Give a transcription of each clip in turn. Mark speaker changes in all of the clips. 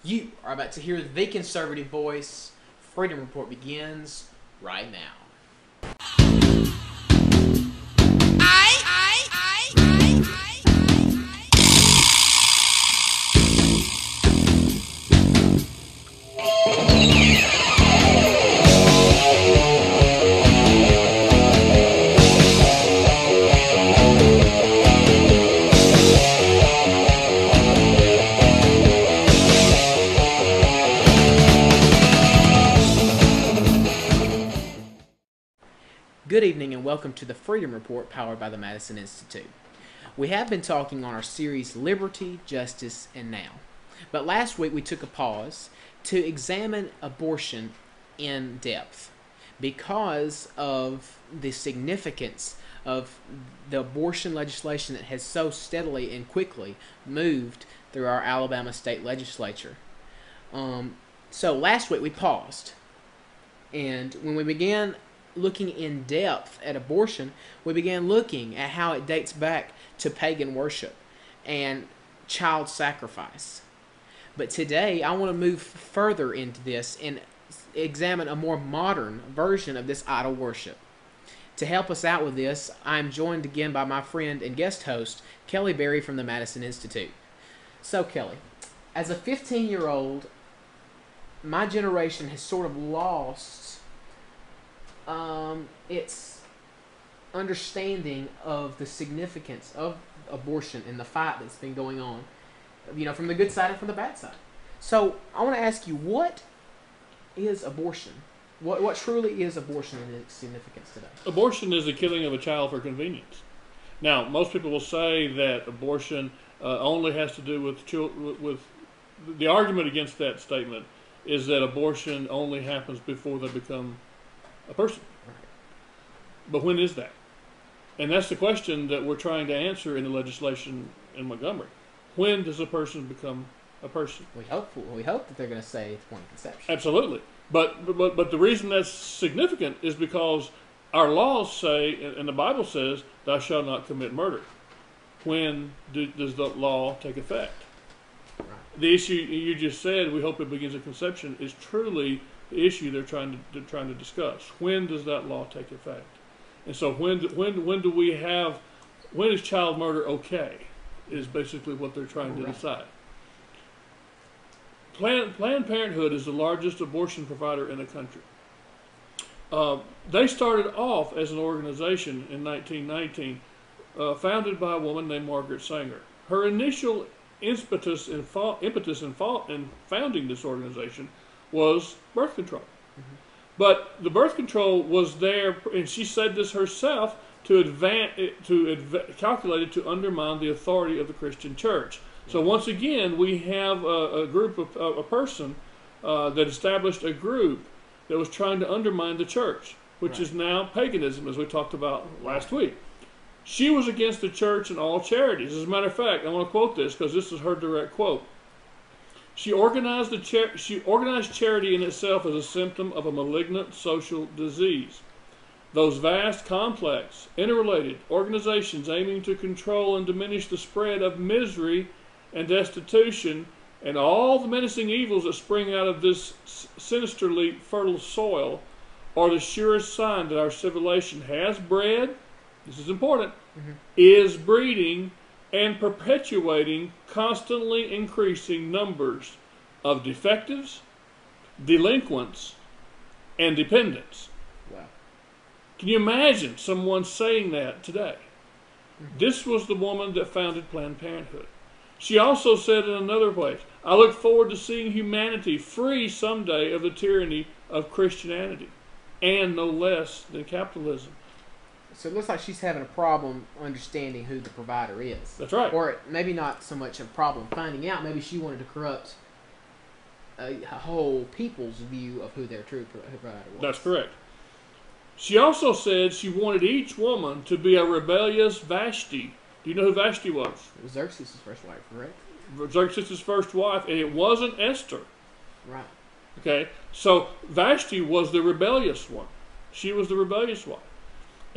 Speaker 1: You are about to hear the conservative voice. Freedom Report begins right now. Good evening and welcome to the Freedom Report powered by the Madison Institute. We have been talking on our series Liberty, Justice, and Now. But last week we took a pause to examine abortion in depth because of the significance of the abortion legislation that has so steadily and quickly moved through our Alabama state legislature. So last week we paused, and when we began looking in depth at abortion, we began looking at how it dates back to pagan worship and child sacrifice. But today, I want to move further into this and examine a more modern version of this idol worship. To help us out with this, I am joined again by my friend and guest host, Kelly Berry from the Madison Institute. So, Kelly, as a 15-year-old, my generation has sort of lost its understanding of the significance of abortion and the fight that's been going on, from the good side and from the bad side. So I want to ask you, what is abortion? What truly is abortion and its significance today?
Speaker 2: Abortion is the killing of a child for convenience. Now, most people will say that abortion only has to do with children. With the argument against that statement is that abortion only happens before they become a person. But when is that? And that's the question that we're trying to answer in the legislation in Montgomery. When does a person become a person?
Speaker 1: We hope that they're going to say it's point of conception.
Speaker 2: Absolutely. But the reason that's significant is because our laws say, and the Bible says, thou shalt not commit murder. When does the law take effect?
Speaker 1: Right.
Speaker 2: The issue you just said, we hope it begins at conception, is truly the issue they're trying to discuss. When does that law take effect? And so when is child murder okay? Is basically what they're trying to decide. Planned Parenthood is the largest abortion provider in the country. They started off as an organization in 1919, founded by a woman named Margaret Sanger. Her initial impetus in founding this organization was birth control. Mm-hmm. But the birth control was there, and she said this herself, calculated to undermine the authority of the Christian church. So once again, we have a person that established a group that was trying to undermine the church, which is now paganism, as we talked about last week. She was against the church and all charities. As a matter of fact, I want to quote this because this is her direct quote. She organized charity in itself as a symptom of a malignant social disease. Those vast, complex, interrelated organizations aiming to control and diminish the spread of misery and destitution and all the menacing evils that spring out of this sinisterly fertile soil are the surest sign that our civilization has bred, this is important, is breeding and perpetuating constantly increasing numbers of defectives, delinquents, and dependents.
Speaker 1: Wow.
Speaker 2: Can you imagine someone saying that today? This was the woman that founded Planned Parenthood. She also said in another place, I look forward to seeing humanity free someday of the tyranny of Christianity, and no less than capitalism.
Speaker 1: So it looks like she's having a problem understanding who the provider is.
Speaker 2: That's right.
Speaker 1: Or maybe not so much a problem finding out. Maybe she wanted to corrupt a whole people's view of who their true provider was.
Speaker 2: That's correct. She also said she wanted each woman to be a rebellious Vashti. Do you know who Vashti was?
Speaker 1: It was Xerxes' first wife, correct?
Speaker 2: Xerxes' first wife, and it wasn't Esther.
Speaker 1: Right.
Speaker 2: Okay, so Vashti was the rebellious one. She was the rebellious one.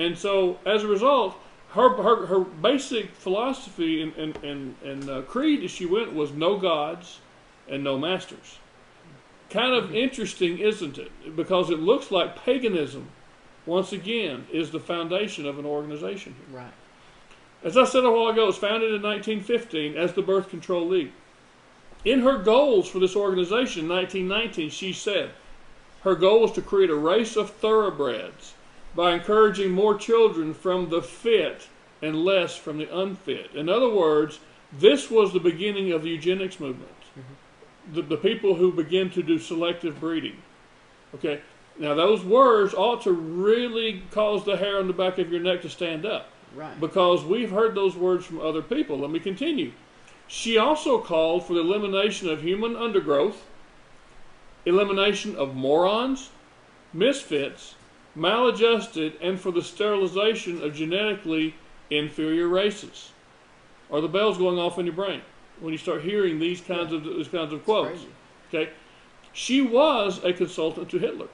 Speaker 2: And so, as a result, her basic philosophy and creed as she went was no gods and no masters. Kind of interesting, isn't it? Because it looks like paganism, once again, is the foundation of an organization here.
Speaker 1: Right.
Speaker 2: As I said a while ago, it was founded in 1915 as the Birth Control League. In her goals for this organization in 1919, she said her goal was to create a race of thoroughbreds by encouraging more children from the fit and less from the unfit. In other words, this was the beginning of the eugenics movement. The people who begin to do selective breeding. Okay, now those words ought to really cause the hair on the back of your neck to stand up.
Speaker 1: Right.
Speaker 2: Because we've heard those words from other people. Let me continue. She also called for the elimination of human undergrowth, elimination of morons, misfits, maladjusted, and for the sterilization of genetically inferior races. Are the bells going off in your brain when you start hearing these kinds of quotes? Okay, she was a consultant to Hitler,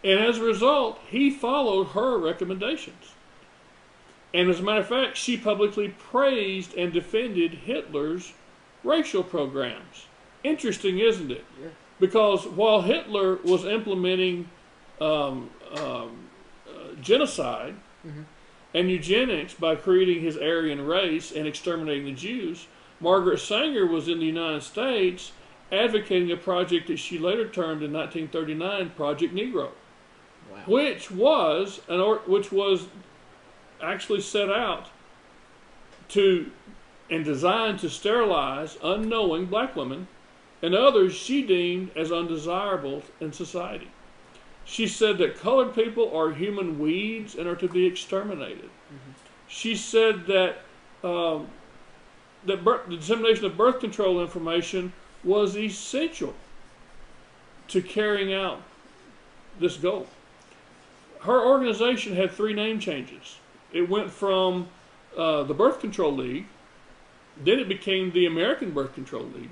Speaker 2: and as a result, he followed her recommendations. And as a matter of fact, she publicly praised and defended Hitler's racial programs. Interesting, isn't it?
Speaker 1: Yeah.
Speaker 2: Because while Hitler was implementing genocide and eugenics by creating his Aryan race and exterminating the Jews, Margaret Sanger was in the United States advocating a project that she later termed in 1939 Project Negro,
Speaker 1: Wow.
Speaker 2: which was actually set out to and designed to sterilize unknowing black women and others she deemed as undesirable in society. She said that colored people are human weeds and are to be exterminated. She said that the dissemination of birth control information was essential to carrying out this goal. Her organization had 3 name changes. It went from the Birth Control League, then it became the American Birth Control League,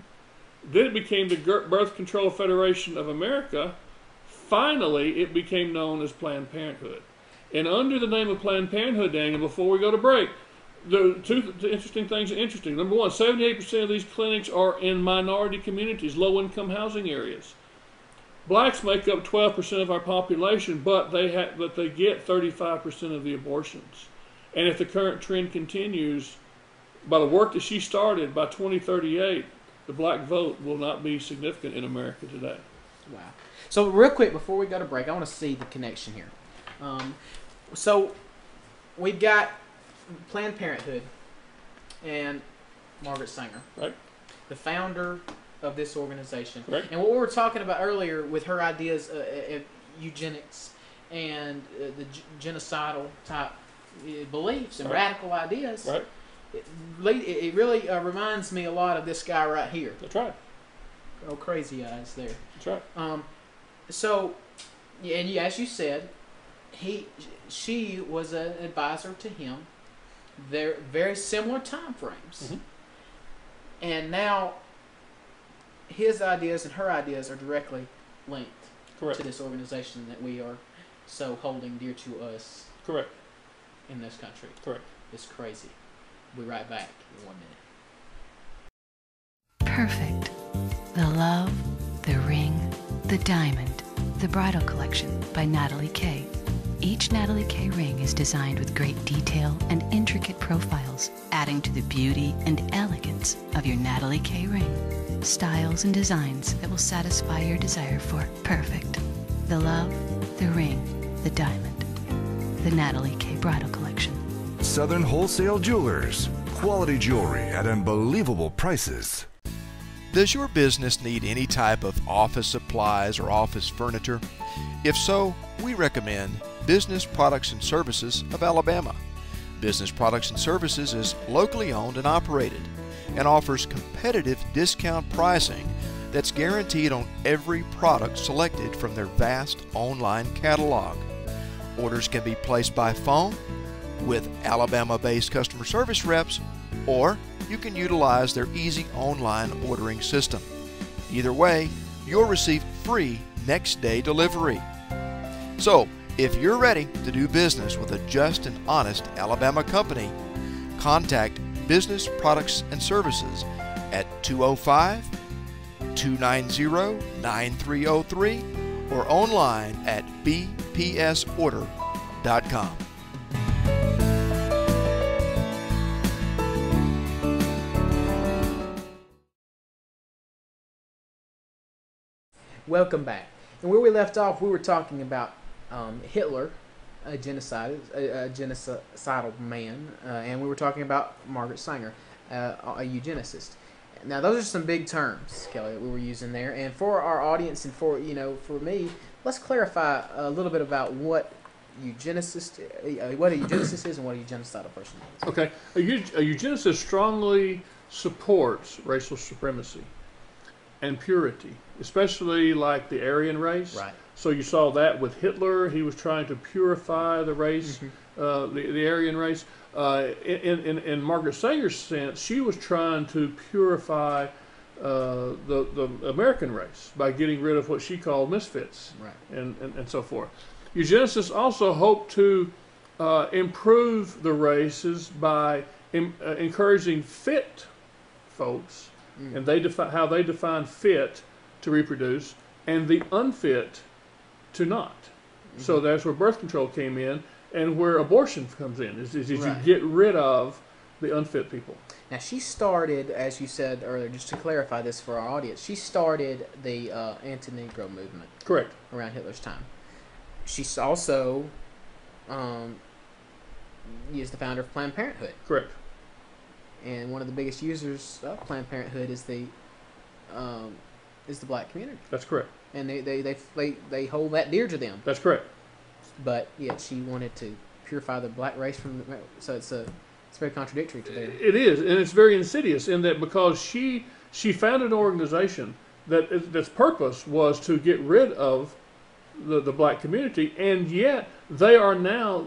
Speaker 2: then it became the Birth Control Federation of America. Finally, it became known as Planned Parenthood. And under the name of Planned Parenthood, Daniel, before we go to break, the interesting things are interesting. Number one, 78% of these clinics are in minority communities, low-income housing areas. Blacks make up 12% of our population, but they get 35% of the abortions. And if the current trend continues, by the work that she started, by 2038, the black vote will not be significant in America today.
Speaker 1: Wow. So real quick, before we go to break, I want to see the connection here. So we've got Planned Parenthood and Margaret Sanger,
Speaker 2: Right.
Speaker 1: the founder of this organization.
Speaker 2: Right.
Speaker 1: And what we were talking about earlier with her ideas of eugenics and the genocidal type beliefs and
Speaker 2: Right.
Speaker 1: radical ideas,
Speaker 2: Right.
Speaker 1: it really reminds me a lot of this guy right here.
Speaker 2: That's right.
Speaker 1: Oh, crazy eyes there.
Speaker 2: That's right.
Speaker 1: So, yeah, and as you said, she was an advisor to him. They're very similar time frames, and now his ideas and her ideas are directly linked
Speaker 2: Correct.
Speaker 1: to this organization that we are so holding dear to us
Speaker 2: Correct.
Speaker 1: in this country.
Speaker 2: Correct.
Speaker 1: It's crazy. We'll be right back in 1 minute.
Speaker 3: Perfect. The love, the ring, the diamond, the bridal collection by Natalie K. Each Natalie K ring is designed with great detail and intricate profiles, adding to the beauty and elegance of your Natalie K ring. Styles and designs that will satisfy your desire for perfect. The love, the ring, the diamond. The Natalie K Bridal Collection.
Speaker 4: Southern Wholesale Jewelers. Quality jewelry at unbelievable prices.
Speaker 5: Does your business need any type of office supplies or office furniture? If so, we recommend Business Products and Services of Alabama. Business Products and Services is locally owned and operated and offers competitive discount pricing that's guaranteed on every product selected from their vast online catalog. Orders can be placed by phone with Alabama-based customer service reps, or you can utilize their easy online ordering system. Either way, you'll receive free next-day delivery. So, if you're ready to do business with a just and honest Alabama company, contact Business Products and Services at 205-290-9303 or online at bpsorder.com.
Speaker 1: Welcome back. And where we left off, we were talking about Hitler, a genocidal man, and we were talking about Margaret Sanger, a eugenicist. Now, those are some big terms, Kelly, that we were using there. And for our audience and for me, let's clarify a little bit about what a eugenicist is and what a genocidal person is.
Speaker 2: Okay, a eugenicist strongly supports racial supremacy and purity, especially like the Aryan race.
Speaker 1: Right.
Speaker 2: So you saw that with Hitler. He was trying to purify the race, the Aryan race. In Margaret Sanger's sense, she was trying to purify the American race by getting rid of what she called misfits,
Speaker 1: right,
Speaker 2: and so forth. Eugenicists also hope to improve the races by encouraging fit folks, and how they define fit to reproduce, and the unfit to not. So that's where birth control came in, and where abortion comes in, is
Speaker 1: right,
Speaker 2: you get rid of the unfit people.
Speaker 1: Now, she started, as you said earlier, just to clarify this for our audience, she started the anti-Negro movement.
Speaker 2: Correct.
Speaker 1: Around Hitler's time. She's also is the founder of Planned Parenthood.
Speaker 2: Correct.
Speaker 1: And one of the biggest users of Planned Parenthood is the black community.
Speaker 2: That's correct.
Speaker 1: And they hold that dear to them.
Speaker 2: That's correct.
Speaker 1: But yet she wanted to purify the black race from the, so it's very contradictory to them.
Speaker 2: It is, and it's very insidious in that because she founded an organization that's purpose was to get rid of the black community, and yet they are now,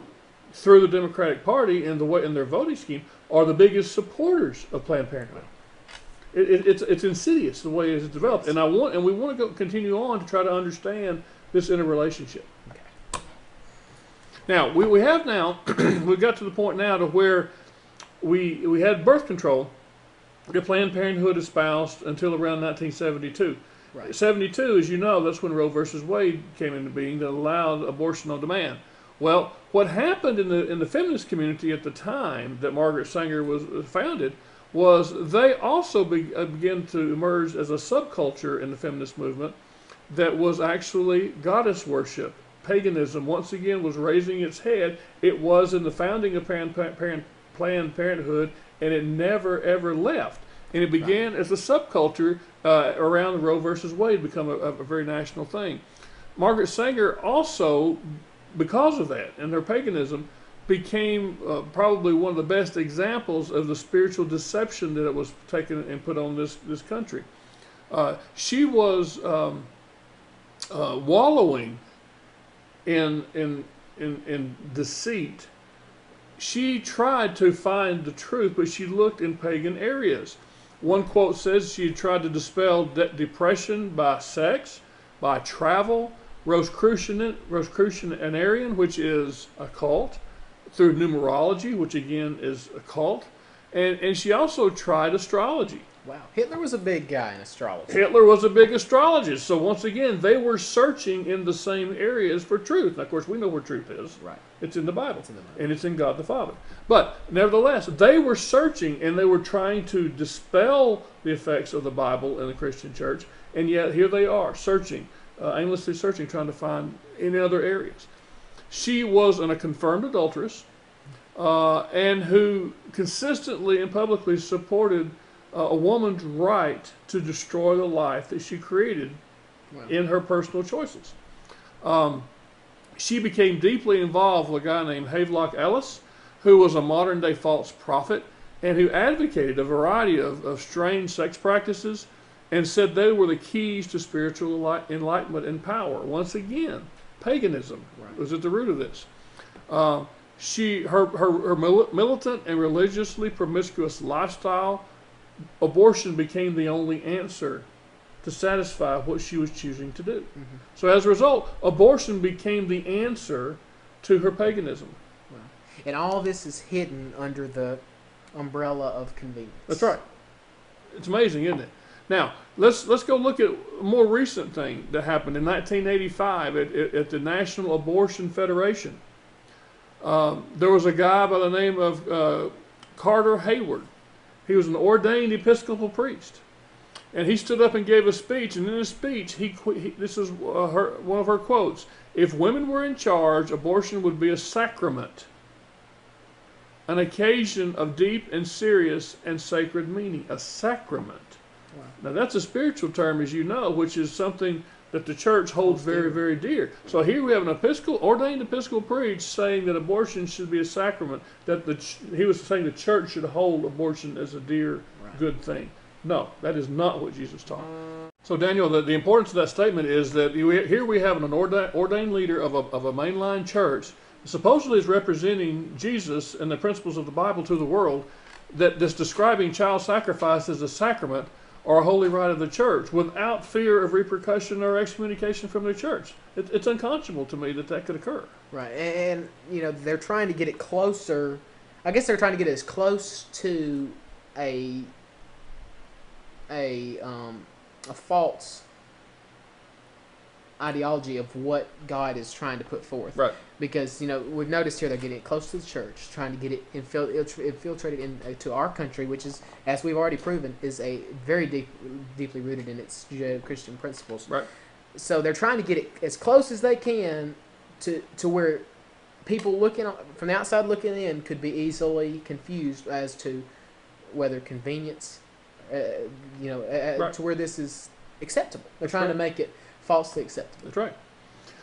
Speaker 2: through the Democratic Party and in their voting scheme, are the biggest supporters of Planned Parenthood. It's insidious the way it's developed, and we want to continue on to try to understand this interrelationship.
Speaker 1: Okay.
Speaker 2: Now we have we've got to the point now to where we had birth control that Planned Parenthood espoused until around 1972.
Speaker 1: Right.
Speaker 2: 72, as you know, that's when Roe versus Wade came into being that allowed abortion on demand. Well, what happened in the feminist community at the time that Margaret Sanger was founded was they also began to emerge as a subculture in the feminist movement that was actually goddess worship. Paganism, once again, was raising its head. It was in the founding of Planned Parenthood, and it never, ever left. And it began as a subculture around the Roe versus Wade, become a very national thing. Margaret Sanger also, because of that and her paganism, became probably one of the best examples of the spiritual deception that it was taken and put on this country. She was wallowing in deceit. She tried to find the truth, but she looked in pagan areas. One quote says she tried to dispel depression by sex, by travel, Rosicrucianarian, which is a cult, through numerology, which again is a cult, and she also tried astrology.
Speaker 1: Wow. Hitler was a big guy in astrology.
Speaker 2: Hitler was a big astrologist. So once again, they were searching in the same areas for truth. Now, of course, we know where truth is.
Speaker 1: Right.
Speaker 2: It's in the Bible.
Speaker 1: It's in the Bible.
Speaker 2: And it's in God the Father. But nevertheless, they were searching, and they were trying to dispel the effects of the Bible in the Christian church. And yet here they are, searching, aimlessly searching, trying to find in other areas. She was a confirmed adulteress, and who consistently and publicly supported a woman's right to destroy the life that she created in her personal choices. She became deeply involved with a guy named Havelock Ellis, who was a modern-day false prophet, and who advocated a variety of strange sex practices and said they were the keys to spiritual enlightenment and power. Once again, paganism was at the root of this. Her militant and religiously promiscuous lifestyle, abortion became the only answer to satisfy what she was choosing to do. Mm-hmm. So as a result, abortion became the answer to her paganism.
Speaker 1: Wow. And all this is hidden under the umbrella of convenience.
Speaker 2: That's right. It's amazing, isn't it? Now, let's go look at a more recent thing that happened in 1985 at the National Abortion Federation. There was a guy by the name of Carter Hayward. He was an ordained Episcopal priest. And he stood up and gave a speech, and in his speech, this is one of her quotes: "If women were in charge, abortion would be a sacrament, an occasion of deep and serious and sacred meaning." A sacrament. Wow. Now that's a spiritual term, as you know, which is something that the church holds very, very dear. So here we have an ordained Episcopal priest saying that abortion should be a sacrament, that he was saying the church should hold abortion as a dear, good thing. No, that is not what Jesus taught. So Daniel, the importance of that statement is that here we have an ordained leader of a mainline church, supposedly is representing Jesus and the principles of the Bible to the world, that's describing child sacrifice as a sacrament or a holy rite of the church without fear of repercussion or excommunication from the church. It's unconscionable to me that could occur.
Speaker 1: Right, and they're trying to get it closer. I guess they're trying to get it as close to a false ideology of what God is trying to put forth.
Speaker 2: Right.
Speaker 1: Because, we've noticed here they're getting it close to the church, trying to get it infiltrated into our country, which is, as we've already proven, is a very deeply rooted in its Judeo-Christian principles.
Speaker 2: Right.
Speaker 1: So they're trying to get it as close as they can to where people looking from the outside looking in could be easily confused as to whether convenience,
Speaker 2: right,
Speaker 1: to where this is acceptable. They're trying to make it falsely acceptable.
Speaker 2: That's right.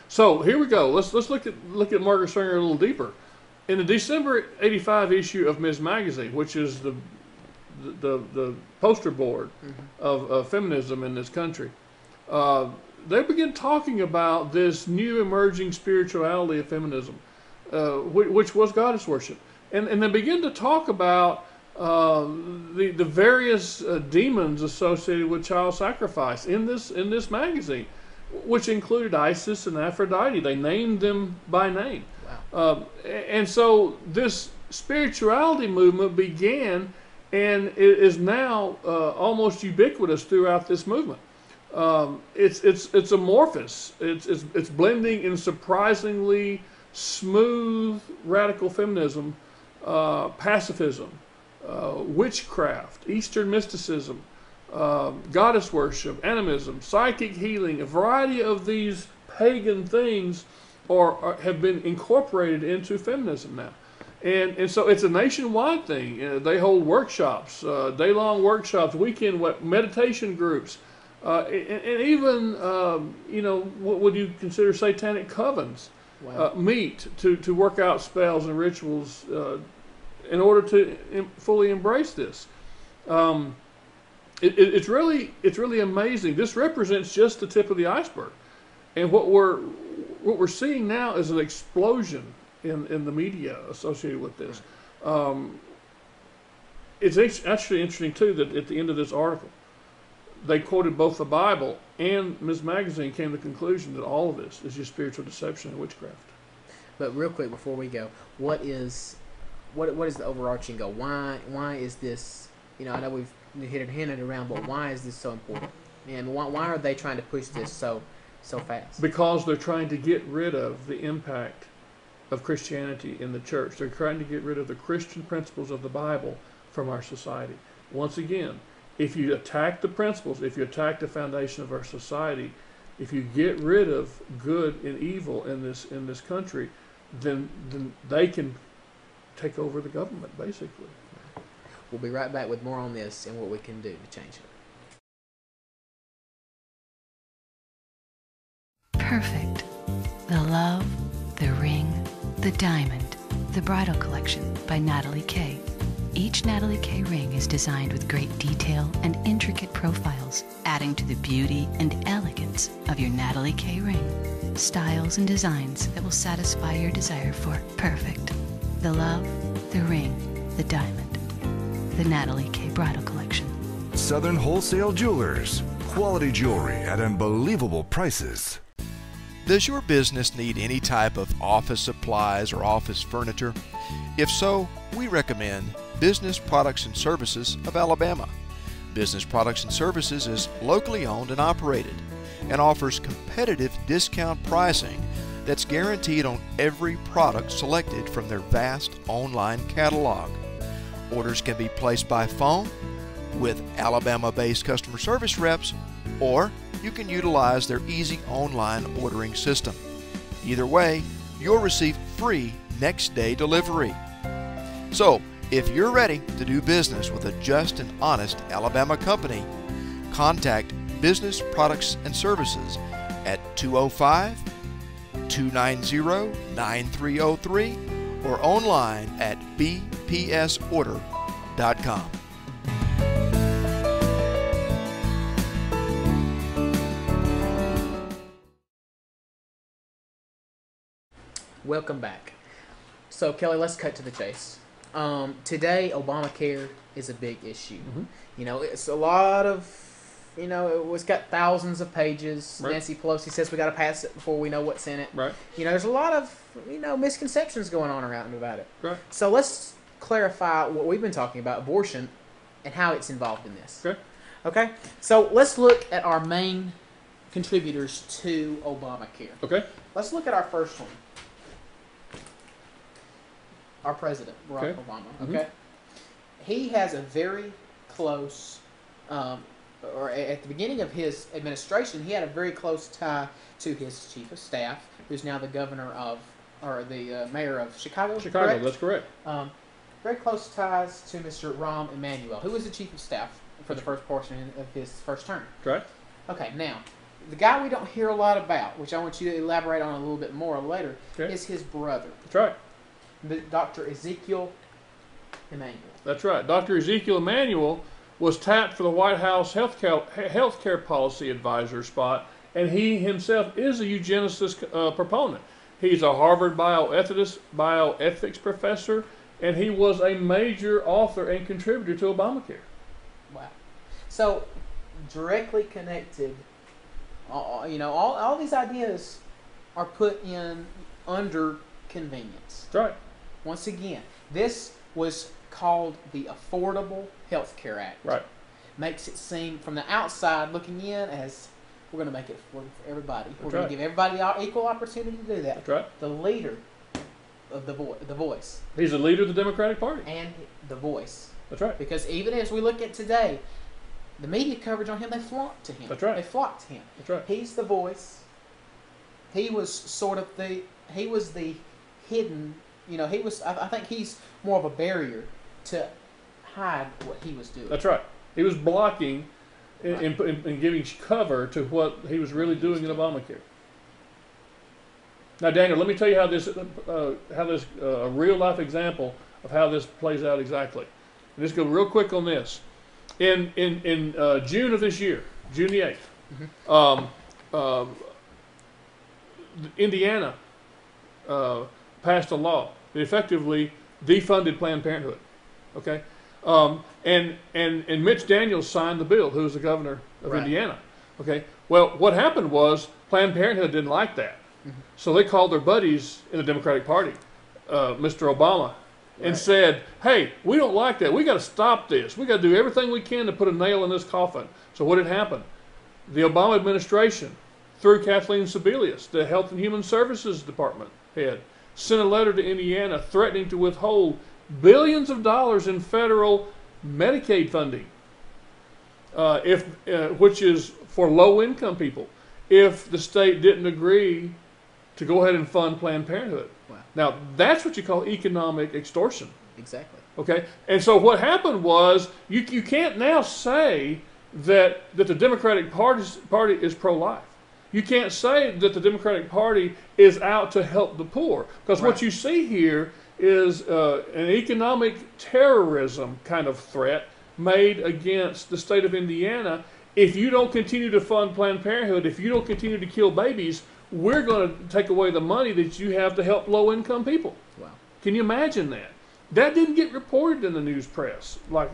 Speaker 2: So here we go. Let's look at Margaret Sanger a little deeper. In the December '85 issue of Ms. Magazine, which is the poster board of feminism in this country, they begin talking about this new emerging spirituality of feminism, which was goddess worship, and they begin to talk about the various demons associated with child sacrifice in this magazine, which included Isis and Aphrodite. They named them by name. Wow. And so this spirituality movement began and it is now almost ubiquitous throughout this movement. It's amorphous. It's blending in surprisingly smooth radical feminism, pacifism, witchcraft, Eastern mysticism, goddess worship, animism, psychic healing. A variety of these pagan things have been incorporated into feminism now. And so it's a nationwide thing. They hold workshops, day-long workshops, weekend meditation groups, and even, what would you consider satanic covens. Wow. Meet to work out spells and rituals in order to fully embrace this. It's really amazing. This represents just the tip of the iceberg, and what we're seeing now is an explosion in the media associated with this. It's actually interesting too that at the end of this article, they quoted both the Bible and Ms. Magazine came to the conclusion that all of this is just spiritual deception and witchcraft.
Speaker 1: But real quick before we go, what is the overarching goal? Why is this? I know we've hinted around, but why is this so important? And why are they trying to push this so fast?
Speaker 2: Because they're trying to get rid of the impact of Christianity in the church. They're trying to get rid of the Christian principles of the Bible from our society. Once again, if you attack the principles, if you attack the foundation of our society, if you get rid of good and evil in this country, then they can take over the government, basically.
Speaker 1: We'll be right back with more on this and what we can do to change it.
Speaker 3: Perfect. The love, the ring, the diamond, the bridal collection by Natalie K. Each Natalie K ring is designed with great detail and intricate profiles, adding to the beauty and elegance of your Natalie K ring. Styles and designs that will satisfy your desire for perfect. The love, the ring, the diamond. The Natalie K Bridal Collection.
Speaker 4: Southern Wholesale Jewelers. Quality jewelry at unbelievable prices.
Speaker 5: Does your business need any type of office supplies or office furniture? If so, we recommend Business Products and Services of Alabama. Business Products and Services is locally owned and operated and offers competitive discount pricing that's guaranteed on every product selected from their vast online catalog. Orders can be placed by phone with Alabama-based customer service reps, or you can utilize their easy online ordering system. Either way, you'll receive free next-day delivery. So, if you're ready to do business with a just and honest Alabama company, contact Business Products and Services at 205-290-9303 or online at bpsorder.com.
Speaker 1: Welcome back. So, Kelly, let's cut to the chase. Today, Obamacare is a big issue. You know, it's a lot of, you know, it's got thousands of pages.
Speaker 2: Right.
Speaker 1: Nancy Pelosi says we got to pass it before we know what's in it.
Speaker 2: Right.
Speaker 1: You know, there's a lot of, you know, misconceptions going on around about it.
Speaker 2: Right.
Speaker 1: So let's clarify what we've been talking about, abortion, and how it's involved in this.
Speaker 2: Okay.
Speaker 1: Okay? So let's look at our main contributors to Obamacare.
Speaker 2: Okay.
Speaker 1: Let's look at our first one. Our president, Barack
Speaker 2: Okay.
Speaker 1: Obama.
Speaker 2: Mhm.
Speaker 1: Okay, he has a very close, or at the beginning of his administration, he had a very close tie to his chief of staff, who's now the governor of, or the mayor of Chicago.
Speaker 2: Chicago,
Speaker 1: correct?
Speaker 2: that's correct.
Speaker 1: Very close ties to Mr. Rahm Emanuel, who was the chief of staff for the first portion of his first term.
Speaker 2: Right.
Speaker 1: Okay, now, the guy we don't hear a lot about, which I want you to elaborate on a little bit more later,
Speaker 2: Okay.
Speaker 1: is his brother.
Speaker 2: That's right.
Speaker 1: Dr. Ezekiel Emanuel.
Speaker 2: That's right. Dr. Ezekiel Emanuel was tapped for the White House healthcare policy advisor spot, and he himself is a eugenicist proponent. He's a Harvard bioethics professor, and he was a major author and contributor to Obamacare.
Speaker 1: Wow. So, directly connected, you know, all these ideas are put in under convenience.
Speaker 2: That's right.
Speaker 1: Once again, this was called the Affordable Health Care Act.
Speaker 2: Right.
Speaker 1: Makes it seem from the outside looking in as we're going to make it for everybody. We're going
Speaker 2: right.
Speaker 1: to give everybody the equal opportunity to do that.
Speaker 2: That's right.
Speaker 1: The leader of the Voice.
Speaker 2: He's the leader of the Democratic Party.
Speaker 1: And the Voice.
Speaker 2: That's right.
Speaker 1: Because even as we look at today, the media coverage on him, they flocked to him.
Speaker 2: That's right.
Speaker 1: They flocked to him.
Speaker 2: That's right.
Speaker 1: He's the voice. He was sort of the hidden, you know, I think he's more of a barrier to hide what he was doing.
Speaker 2: That's right. He was blocking and giving cover to what he was really doing in Obamacare. Now, Daniel, let me tell you how this a real life example of how this plays out exactly. And just go real quick on this. In June of this year, June the 8th, Indiana passed a law that effectively defunded Planned Parenthood. Okay, and Mitch Daniels signed the bill, who was the governor of
Speaker 1: Right.
Speaker 2: Indiana. Okay, well, what happened was Planned Parenthood didn't like that, so they called their buddies in the Democratic Party, Mr. Obama, and
Speaker 1: Right.
Speaker 2: said, "Hey, we don't like that. We got to stop this. We got to do everything we can to put a nail in this coffin." So what had happened? The Obama administration, through Kathleen Sebelius, the Health and Human Services Department head, sent a letter to Indiana threatening to withhold billions of dollars in federal Medicaid funding, which is for low-income people, if the state didn't agree to go ahead and fund Planned Parenthood.
Speaker 1: Wow.
Speaker 2: Now, that's what you call economic extortion.
Speaker 1: Exactly.
Speaker 2: Okay, and so what happened was you can't now say that the Democratic Party is pro-life. You can't say that the Democratic Party is out to help the poor, because
Speaker 1: Right.
Speaker 2: what you see here is an economic terrorism kind of threat made against the state of Indiana. If you don't continue to fund Planned Parenthood, if you don't continue to kill babies, we're going to take away the money that you have to help low-income people.
Speaker 1: Wow.
Speaker 2: Can you imagine that? That didn't get reported in the news press like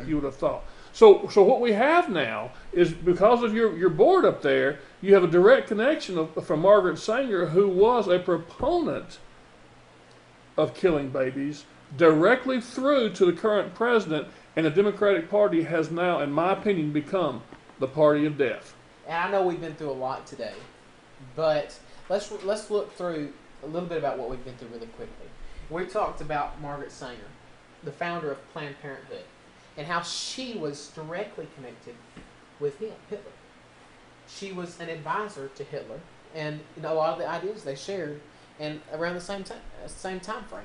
Speaker 2: you would have thought. So what we have now is, because of your board up there, you have a direct connection from Margaret Sanger, who was a proponent of killing babies, directly through to the current president, And the Democratic Party has now, in my opinion, become the party of death.
Speaker 1: And I know we've been through a lot today, but let's look through a little bit about what we've been through really quickly. We talked about Margaret Sanger, the founder of Planned Parenthood, and how she was directly connected with Hitler. She was an advisor to Hitler, and a lot of the ideas they shared, and around the same time frame.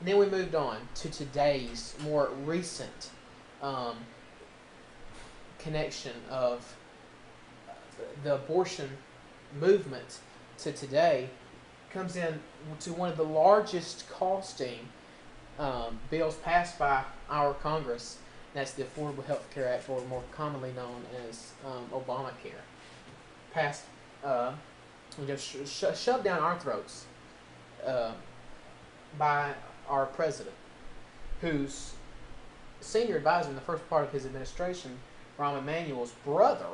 Speaker 1: And then we moved on to today's more recent connection of the abortion movement to today. Comes in to one of the largest costing bills passed by our Congress. That's the Affordable Health Care Act, or more commonly known as Obamacare. Passed, shoved down our throats by our president, whose senior advisor in the first part of his administration, Rahm Emanuel's brother,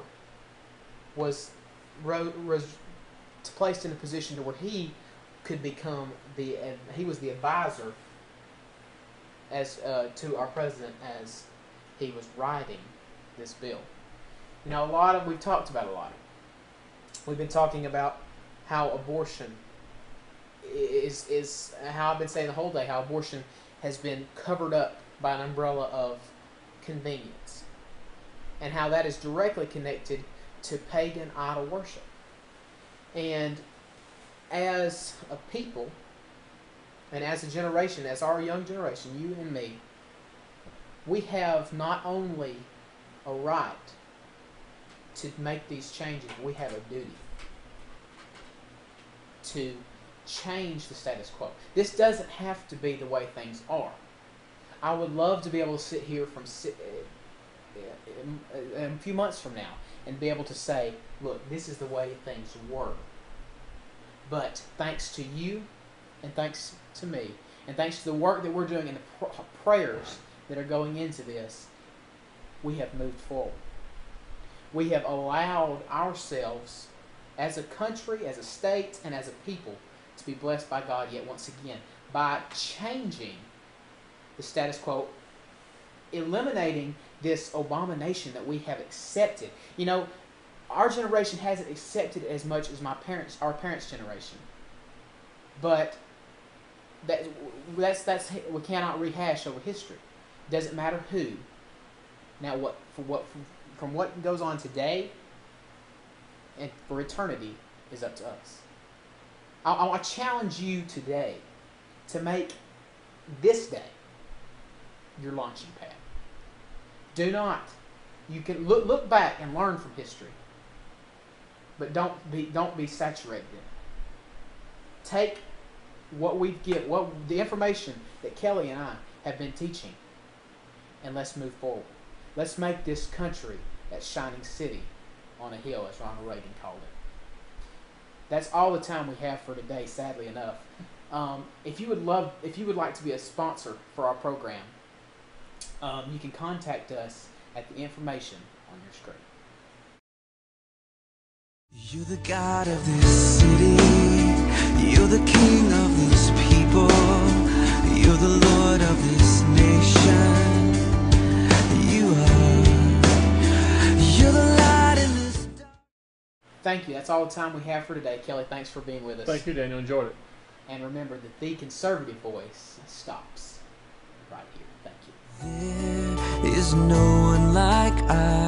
Speaker 1: was placed in a position to where he could become he was the advisor as to our president as he was writing this bill. You know, we've talked about a lot. We've been talking about how abortion is how I've been saying the whole day, how abortion has been covered up by an umbrella of convenience, and how that is directly connected to pagan idol worship. And as a people, and as a generation, as our young generation, you and me, we have not only a right to make these changes, we have a duty to change the status quo. This doesn't have to be the way things are. I would love to be able to sit here in a few months from now and be able to say, look, this is the way things were. But thanks to you, and thanks to me, and thanks to the work that we're doing and the prayers that are going into this, we have moved forward. We have allowed ourselves as a country, as a state, and as a people to be blessed by God yet once again by changing the status quo, eliminating this abomination that we have accepted. You know, our generation hasn't accepted it as much as our parents' generation. But that's we cannot rehash over history. Doesn't matter who. Now, from what goes on today and for eternity is up to us. I challenge you today to make this day your launching pad. Do not. You can look back and learn from history, but don't be saturated in it. Take what the information that Kelly and I have been teaching, and let's move forward. Let's make this country that shining city on a hill, as Ronald Reagan called it. That's all the time we have for today, sadly enough. If you would like to be a sponsor for our program, you can contact us at the information on your screen.
Speaker 6: You're the God of this city. You're the King of this people. You're the Lord of this nation. You are. You're the light in this dark.
Speaker 1: Thank you. That's all the time we have for today. Kelly, thanks for being with us.
Speaker 2: Thank you, Daniel. Enjoyed it.
Speaker 1: And remember that the conservative voice stops right here. Thank you.
Speaker 6: There is no one like I.